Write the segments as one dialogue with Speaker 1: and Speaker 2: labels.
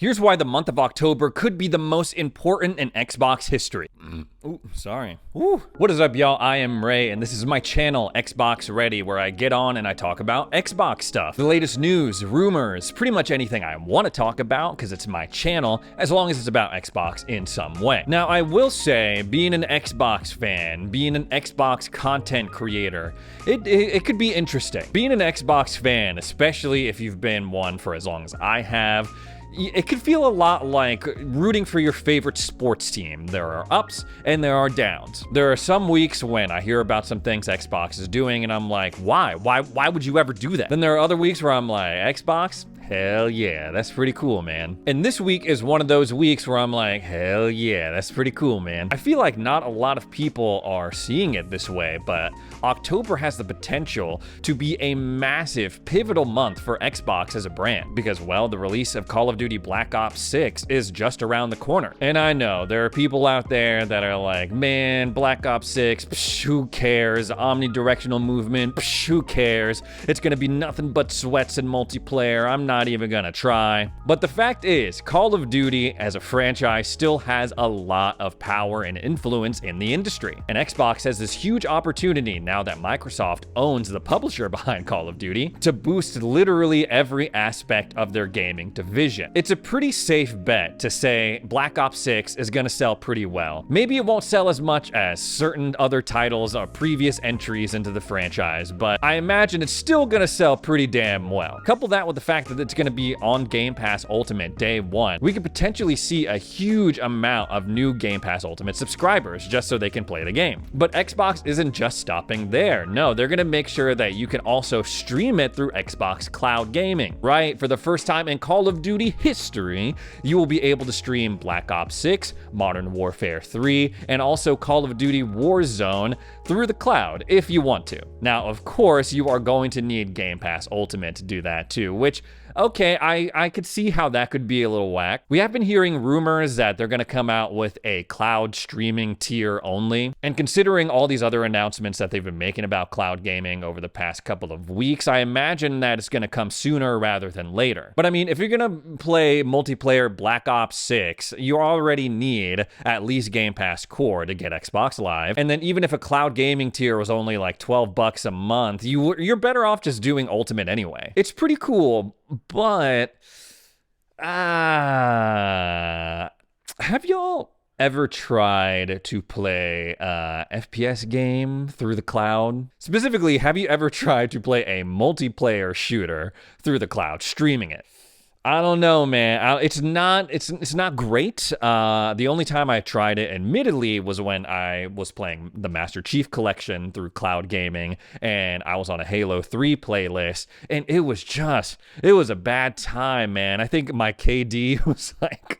Speaker 1: Here's why the month of October could be the most important in Xbox history. Ooh, sorry. Ooh. What is up, y'all? I am Ray, and this is my channel, Xbox Ready, where I get on and I talk about Xbox stuff. The latest news, rumors, pretty much anything I want to talk about, because it's my channel, as long as it's about Xbox in some way. Now, I will say, being an Xbox fan, being an Xbox content creator, it could be interesting. Being an Xbox fan, especially if you've been one for as long as I have, it could feel a lot like rooting for your favorite sports team. There are ups and there are downs. There are some weeks when I hear about some things Xbox is doing and I'm like, why? Why would you ever do that? Then there are other weeks where I'm like, Xbox? Hell yeah, that's pretty cool, man. And this week is one of those weeks where I'm like, hell yeah, that's pretty cool, man. I feel like not a lot of people are seeing it this way, but October has the potential to be a massive, pivotal month for Xbox as a brand because, well, the release of Call of Duty Black Ops 6 is just around the corner. And I know there are people out there that are like, man, Black Ops 6, psh, who cares? Omnidirectional movement, psh, who cares? It's gonna be nothing but sweats and multiplayer. I'm not even gonna try. But the fact is, Call of Duty as a franchise still has a lot of power and influence in the industry. And Xbox has this huge opportunity now that Microsoft owns the publisher behind Call of Duty to boost literally every aspect of their gaming division. It's a pretty safe bet to say Black Ops 6 is gonna sell pretty well. Maybe it won't sell as much as certain other titles or previous entries into the franchise, but I imagine it's still gonna sell pretty damn well. Couple that with the fact that it's gonna be on Game Pass Ultimate day one, we could potentially see a huge amount of new Game Pass Ultimate subscribers just so they can play the game. But Xbox isn't just stopping there. No, they're gonna make sure that you can also stream it through Xbox Cloud Gaming, right? For the first time in Call of Duty history, you will be able to stream Black Ops 6, Modern Warfare 3, and also Call of Duty Warzone through the cloud if you want to. Now, of course, you are going to need Game Pass Ultimate to do that too, which, okay, I could see how that could be a little whack. We have been hearing rumors that they're gonna come out with a cloud streaming tier only. And considering all these other announcements that they've been making about cloud gaming over the past couple of weeks, I imagine that it's gonna come sooner rather than later. But I mean, if you're gonna play multiplayer Black Ops 6, you already need at least Game Pass Core to get Xbox Live. And then even if a cloud gaming tier was only like 12 bucks a month, you're better off just doing Ultimate anyway. It's pretty cool, but have y'all ever tried to play a FPS game through the cloud? Specifically, have you ever tried to play a multiplayer shooter through the cloud, streaming it? I don't know, man. It's not great. The only time I tried it, admittedly, was when I was playing the Master Chief Collection through cloud gaming, and I was on a Halo 3 playlist, and it was a bad time, man. I think my KD was like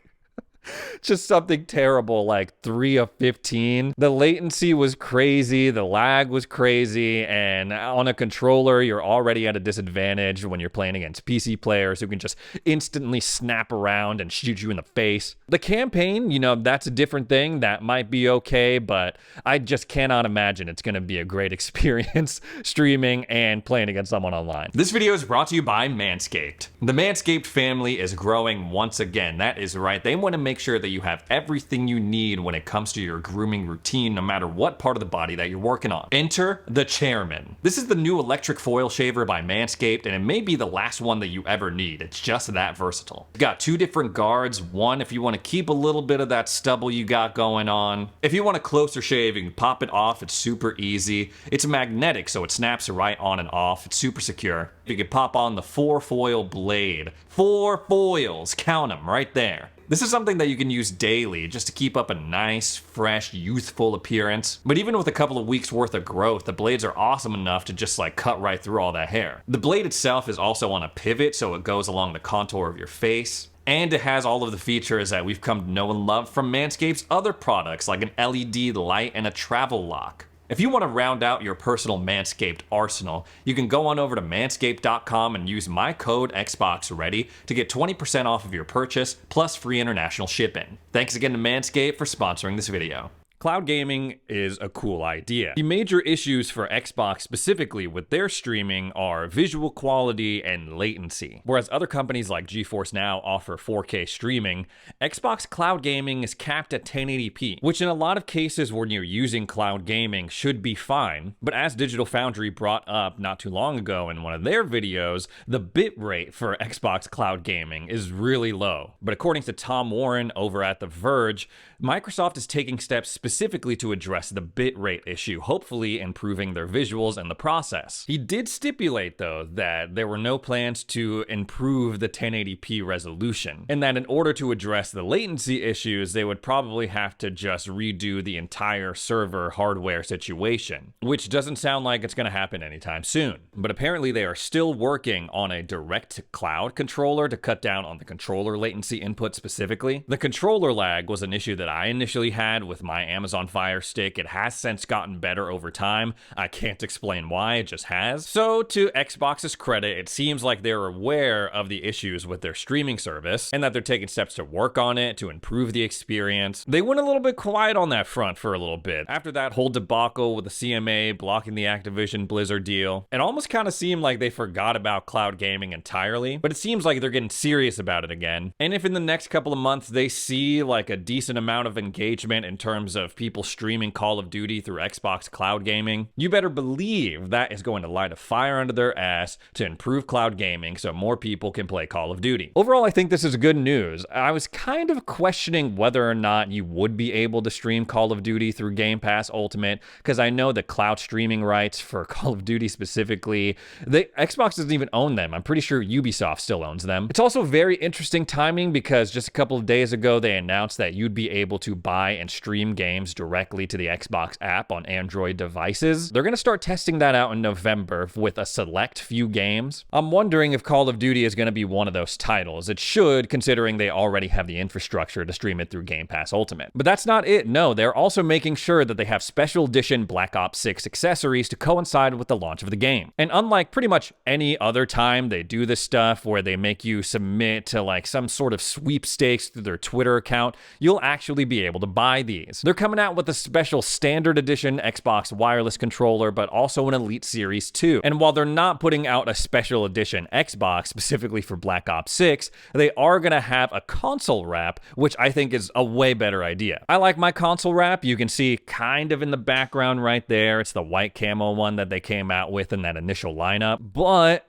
Speaker 1: just something terrible, like 3 of 15. The latency was crazy, the lag was crazy, and on a controller, you're already at a disadvantage when you're playing against PC players who can just instantly snap around and shoot you in the face. The campaign, you know, that's a different thing. That might be okay, but I just cannot imagine it's gonna be a great experience streaming and playing against someone online. This video is brought to you by Manscaped. The Manscaped family is growing once again. That is right. They want to make sure that you have everything you need when it comes to your grooming routine, no matter what part of the body that you're working on. Enter the Chairman. This is the new electric foil shaver by Manscaped, and it may be the last one that you ever need. It's just that versatile. You've got 2 different guards. One, if you want to keep a little bit of that stubble you got going on. If you want a closer shave, you can pop it off. It's super easy. It's magnetic, so it snaps right on and off. It's super secure. You can pop on the 4-foil blade. 4 foils, count them right there. This is something that you can use daily just to keep up a nice, fresh, youthful appearance. But even with a couple of weeks worth of growth, the blades are awesome enough to just like cut right through all that hair. The blade itself is also on a pivot, so it goes along the contour of your face. And it has all of the features that we've come to know and love from Manscaped's other products, like an LED light and a travel lock. If you want to round out your personal Manscaped arsenal, you can go on over to manscaped.com and use my code XboxReady to get 20% off of your purchase, plus free international shipping. Thanks again to Manscaped for sponsoring this video. Cloud gaming is a cool idea. The major issues for Xbox specifically with their streaming are visual quality and latency. Whereas other companies like GeForce Now offer 4K streaming, Xbox cloud gaming is capped at 1080p, which in a lot of cases when you're using cloud gaming should be fine. But as Digital Foundry brought up not too long ago in one of their videos, the bitrate for Xbox cloud gaming is really low. But according to Tom Warren over at The Verge, Microsoft is taking steps specifically to address the bitrate issue, hopefully improving their visuals and the process. He did stipulate, though, that there were no plans to improve the 1080p resolution, and that in order to address the latency issues, they would probably have to just redo the entire server hardware situation, which doesn't sound like it's going to happen anytime soon. But apparently they are still working on a direct-to-cloud controller to cut down on the controller latency input specifically. The controller lag was an issue that I initially had with my Amazon Fire Stick. It has since gotten better over time. I can't explain why, it just has. So to Xbox's credit, it seems like they're aware of the issues with their streaming service and that they're taking steps to work on it to improve the experience. They went a little bit quiet on that front for a little bit. After that whole debacle with the CMA blocking the Activision Blizzard deal, it almost kind of seemed like they forgot about cloud gaming entirely, but it seems like they're getting serious about it again. And if in the next couple of months they see like a decent amount of engagement in terms of people streaming Call of Duty through Xbox cloud gaming, you better believe that is going to light a fire under their ass to improve cloud gaming so more people can play Call of Duty. Overall, I think this is good news. I was kind of questioning whether or not you would be able to stream Call of Duty through Game Pass Ultimate, because I know the cloud streaming rights for Call of Duty specifically, Xbox doesn't even own them. I'm pretty sure Ubisoft still owns them. It's also very interesting timing because just a couple of days ago, they announced that you'd be able to buy and stream games directly to the Xbox app on Android devices. They're going to start testing that out in November with a select few games. I'm wondering if Call of Duty is going to be one of those titles. It should, considering they already have the infrastructure to stream it through Game Pass Ultimate. But that's not it. No, they're also making sure that they have special edition Black Ops 6 accessories to coincide with the launch of the game. And unlike pretty much any other time they do this stuff where they make you submit to like some sort of sweepstakes through their Twitter account, you'll actually be able to buy these. They're coming out with a special standard edition Xbox wireless controller, but also an Elite Series 2. And while they're not putting out a special edition Xbox specifically for Black Ops 6, they are going to have a console wrap, which I think is a way better idea. I like my console wrap. You can see kind of in the background right there. It's the white camo one that they came out with in that initial lineup. But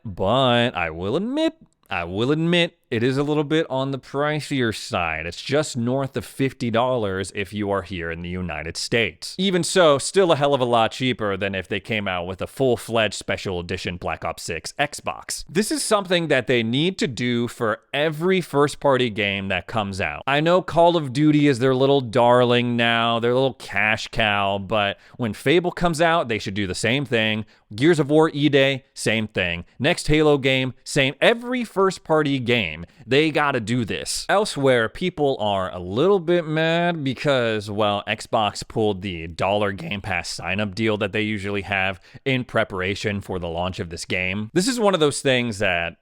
Speaker 1: I will admit, it is a little bit on the pricier side. It's just north of $50 if you are here in the United States. Even so, still a hell of a lot cheaper than if they came out with a full-fledged special edition Black Ops 6 Xbox. This is something that they need to do for every first-party game that comes out. I know Call of Duty is their little darling now, their little cash cow, but when Fable comes out, they should do the same thing. Gears of War E-Day, same thing. Next Halo game, same. Every first-party game, they gotta do this. Elsewhere, people are a little bit mad because, well, Xbox pulled the $1 Game Pass sign-up deal that they usually have in preparation for the launch of this game. This is one of those things that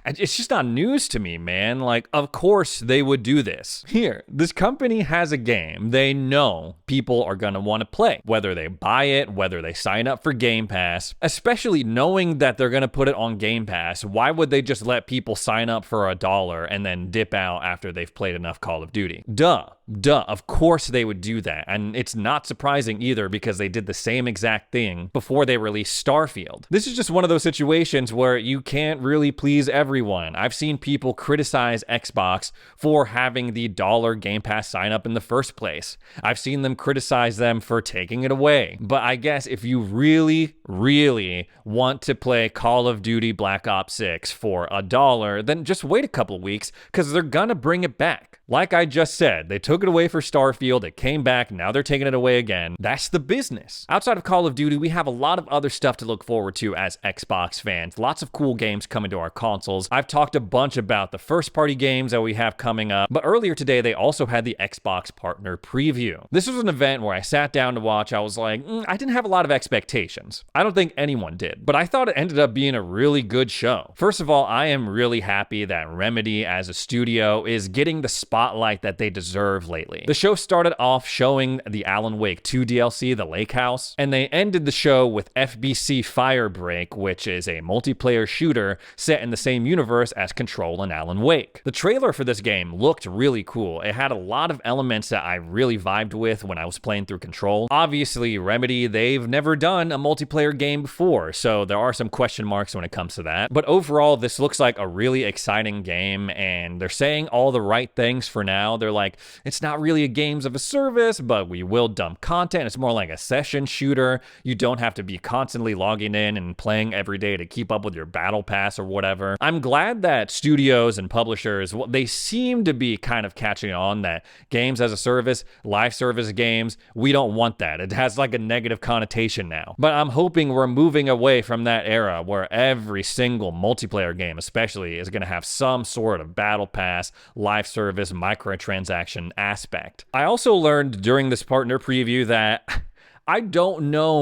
Speaker 1: it's just not news to me, man. Like, of course they would do this. Here, this company has a game they know people are gonna want to play. Whether they buy it, whether they sign up for Game Pass, especially knowing that they're gonna put it on Game Pass, why would they just let people sign up for $1 and then dip out after they've played enough Call of Duty? Duh, of course they would do that. And it's not surprising either because they did the same exact thing before they released Starfield. This is just one of those situations where you can't really please everyone. I've seen people criticize Xbox for having the $1 Game Pass sign up in the first place. I've seen them criticize them for taking it away. But I guess if you really want to play Call of Duty Black Ops 6 for $1, then just wait a couple weeks because they're gonna bring it back. Like I just said, they took it away for Starfield, it came back, now they're taking it away again. That's the business. Outside of Call of Duty, we have a lot of other stuff to look forward to as Xbox fans. Lots of cool games coming to our consoles. I've talked a bunch about the first-party games that we have coming up, but earlier today, they also had the Xbox Partner Preview. This was an event where I sat down to watch. I was like, I didn't have a lot of expectations. I don't think anyone did, but I thought it ended up being a really good show. First of all, I am really happy that Remedy as a studio is getting the spotlight that they deserve of lately. The show started off showing the Alan Wake 2 DLC, The Lake House, and they ended the show with FBC Firebreak, which is a multiplayer shooter set in the same universe as Control and Alan Wake. The trailer for this game looked really cool. It had a lot of elements that I really vibed with when I was playing through Control. Obviously, Remedy, they've never done a multiplayer game before, so there are some question marks when it comes to that. But overall, this looks like a really exciting game, and they're saying all the right things for now. They're like, it's not really a games of a service, but we will dump content. It's more like a session shooter. You don't have to be constantly logging in and playing every day to keep up with your battle pass or whatever. I'm glad that studios and publishers, well, they seem to be kind of catching on that games as a service, live service games, we don't want that. It has like a negative connotation now. But I'm hoping we're moving away from that era where every single multiplayer game especially is going to have some sort of battle pass, live service, microtransaction aspect. I also learned during this partner preview that I don't know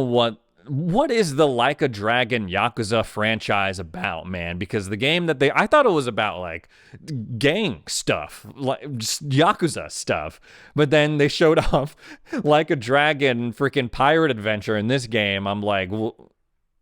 Speaker 1: what is the Like a Dragon Yakuza franchise about, man? Because the game that I thought it was about like gang stuff, like just Yakuza stuff. But then they showed off Like a Dragon freaking pirate adventure in this game. I'm like, well,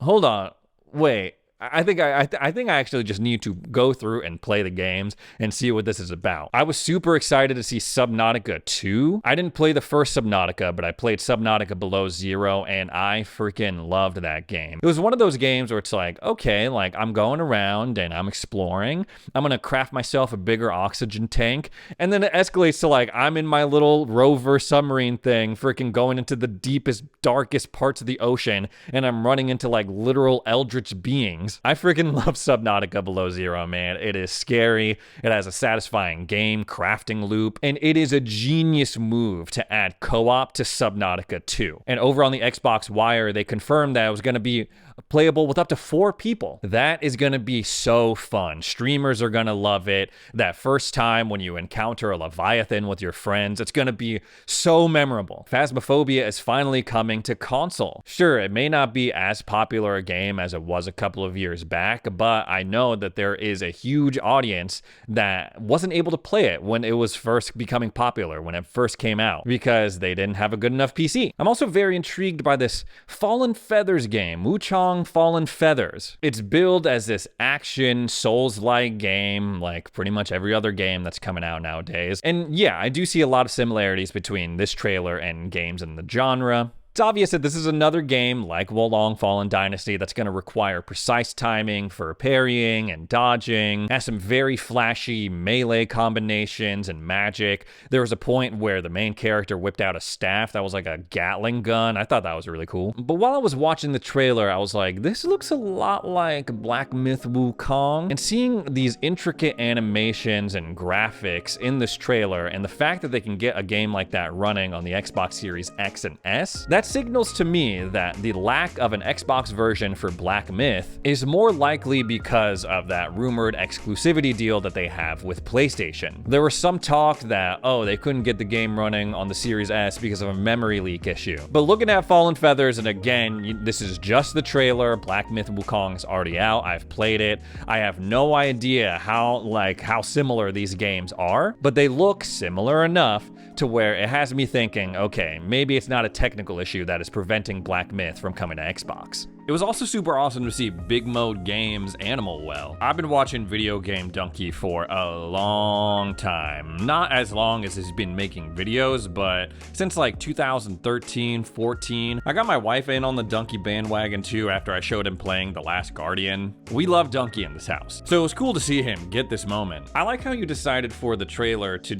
Speaker 1: hold on, wait. I think I actually just need to go through and play the games and see what this is about. I was super excited to see Subnautica 2. I didn't play the first Subnautica, but I played Subnautica Below Zero, and I freaking loved that game. It was one of those games where it's like, okay, like I'm going around and I'm exploring. I'm gonna craft myself a bigger oxygen tank, and then it escalates to like I'm in my little rover submarine thing, freaking going into the deepest, darkest parts of the ocean, and I'm running into like literal eldritch beings. I freaking love Subnautica Below Zero, man. It is scary. It has a satisfying game crafting loop, and it is a genius move to add co-op to Subnautica 2. And over on the Xbox Wire, they confirmed that it was going to be playable with up to 4 people. That is going to be so fun. Streamers are going to love it. That first time when you encounter a Leviathan with your friends, it's going to be so memorable. Phasmophobia is finally coming to console. Sure, it may not be as popular a game as it was a couple of years back, but I know that there is a huge audience that wasn't able to play it when it was first becoming popular, when it first came out, because they didn't have a good enough PC. I'm also very intrigued by this Fallen Feathers game, Wuchang Fallen Feathers. It's billed as this action Souls-like game, like pretty much every other game that's coming out nowadays. And yeah, I do see a lot of similarities between this trailer and games in the genre. It's obvious that this is another game like Wolong Fallen Dynasty that's going to require precise timing for parrying and dodging. It has some very flashy melee combinations and magic. There was a point where the main character whipped out a staff that was like a Gatling gun. I thought that was really cool. But while I was watching the trailer, I was like, this looks a lot like Black Myth Wukong. And seeing these intricate animations and graphics in this trailer, and the fact that they can get a game like that running on the Xbox Series X and S, that signals to me that the lack of an Xbox version for Black Myth is more likely because of that rumored exclusivity deal that they have with PlayStation. There was some talk that, oh, they couldn't get the game running on the Series S because of a memory leak issue. But looking at Fallen Feathers, and again, this is just the trailer, Black Myth Wukong is already out, I've played it, I have no idea how similar these games are, but they look similar enough to where it has me thinking, okay, maybe it's not a technical issue that is preventing Black Myth from coming to Xbox. It was also super awesome to see Big Mode Games Animal Well. I've been watching Video Game Donkey for a long time. Not as long as he's been making videos, but since like 2013, 14. I got my wife in on the Donkey bandwagon too after I showed him playing The Last Guardian. We love Donkey in this house, so it was cool to see him get this moment. I like how you decided for the trailer to,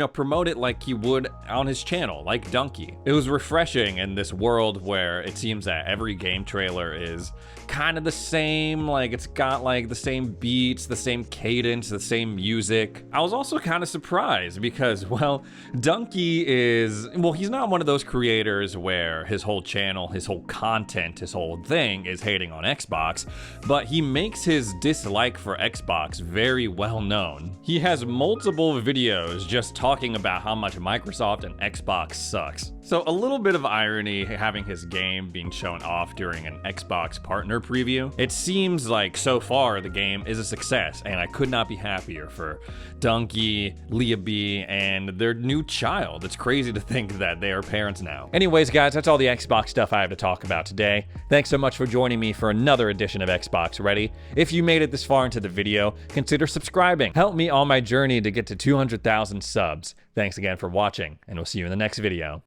Speaker 1: promote it like he would on his channel, like Donkey. It was refreshing in this world where it seems that every game trailer is kind of the same, like it's got like the same beats, the same cadence, the same music. I was also kind of surprised because, well, Donkey is, well, he's not one of those creators where his whole channel, his whole content, his whole thing is hating on Xbox, but he makes his dislike for Xbox very well known. He has multiple videos just talking about how much Microsoft and Xbox sucks. So a little bit of irony having his game being shown off during an an Xbox partner preview. It seems like so far the game is a success, and I could not be happier for Donkey, Leah B, and their new child. It's crazy to think that they are parents now. Anyways, guys, that's all the Xbox stuff I have to talk about today. Thanks so much for joining me for another edition of Xbox Ready. If you made it this far into the video, consider subscribing. Help me on my journey to get to 200,000 subs. Thanks again for watching, and we'll see you in the next video.